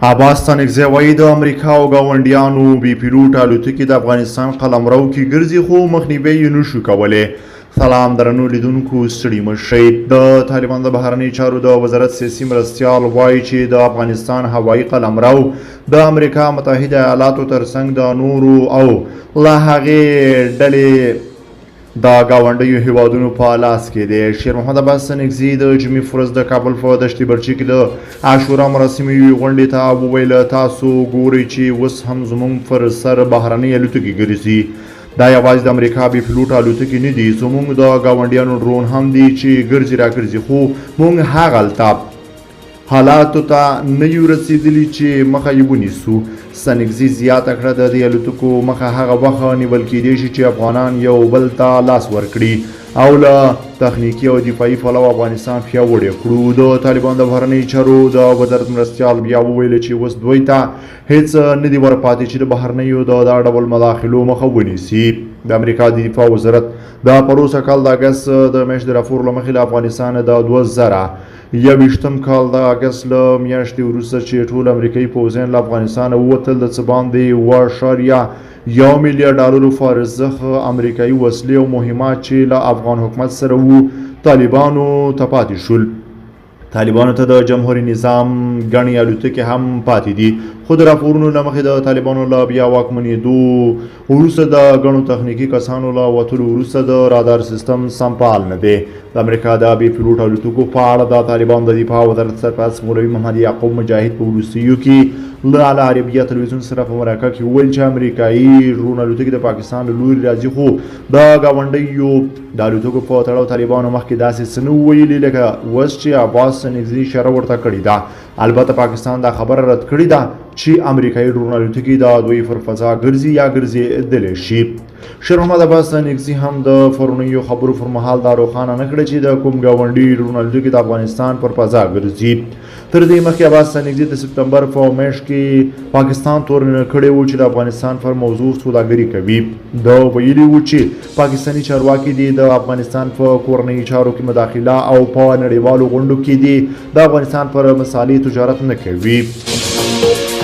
عباس ستانکزي وایي د امریکا او ګاونډیانو بې پیلوټه الوتکې د افغانستان قلمرو کې ګرځي خو مخنیوی یې نشو کولی. سلام درنو لیدونکو، ستړي مه شئ. د طالبان د بهرنیو چارو د وزارت سیاسي مرستیال وایي چې د افغانستان هوایي قلمرو د امریکا متحده ایالاتو ترڅنګ د نورو او له هغې ډلې د ګاونډیو هیوادونو په لاس کې دی. شیر محمد عباس ستانکزي د جمعې په ورځ د کابل په دشت برچي کې د عاشورا مراسمي غونډې ته وویل، تاسو ګورئ چې اوس هم زموږ پر سر بهرنۍ الوتکې ګرځي. دا یوازې د امریکا بې پیلوټه الوتکې نه دي، زموږ د ګاونډیانو ډرون هم دي چې ګرځي راګرځي، خو موږ هغلته حالاتو ته نه یو رسېدلي چې مخه یې ونیسو. ستانکزي زیاته کړه د دې الوتکو مخه هغه وخت نیول کیدی شي چې افغانان یو بل ته لاس ورکړي او له تخنیکي او دفاعي پلوه افغانستان پیاوړی کړو. د طالبان د بهرنیو چارو د وزارت مرستیال بیا وویل چې اوس دوی ته هیڅ نه دي ورپاتې چې د بهرنیو د دا ډول مداخلو مخه ونیسي. د امریکا د دفاع وزارت د پروسه کال د اګست د میاشتې د راپور له مخې له افغانستان د 2021 کال د اګست له میاشتې وروسته چې ټول امریکایي پوځیان له افغانستانه ووتل، د څه باندې 1.1 میلیارډ ډالرو په ارزښت امریکایي وسلې او مهمات چې له افغان حکومت سره وو طالبانو ته پاتې شول. طالبانو ته د جمهوري نظام ګڼې الوتکې هم پاتې دي، خو د راپورونو له مخې د طالبانو له بیا واکمنېدو وروسته د ګڼو تخنیکي کسانو له وتلو وروسته د رادار سیستم سم فعال نه دی. د امریکا د بې پیلوټ الوتکو په اړه د طالبان د دفاع وزارت سرپرست مولوي محمد یعقوب مجاهد په وروستیو کې له العربیه تلویزیون سره په مرکه کې وویل چې امریکایي ډرون الوتکې د پاکستان له لوري راځي، خو د ګاونډیو د الوتکو په تړاو طالبانو مخکې داسې څه نه ویلي لکه اوس چې عباس ستانکزي اشاره ورته کړې ده. البته پاکستان دا خبره رد کړې ده چې امریکایي ډرون الوتکې د دوی پر فضا ګرځي یا ګرځېدلی شي. شیر محمد عباس ستانکزي هم د فرونیو خبرو پر مهال دا روښانه نه کړه چې د کوم ګاونډي ډرون الوتکې د افغانستان پر فضا ګرځي. تر دې مخکې عباس ستانکزي د سپتمبر په میاشت کې پاکستان تورن کړی و چې د افغانستان پر موضوع سوداګري کوي. دا ویلي و چې پاکستاني چارواکي دي د افغانستان په کورنیو چارو کې مداخله او په نړیوالو غونډو کې دي د افغانستان پر مسالې تجارت نه کوي.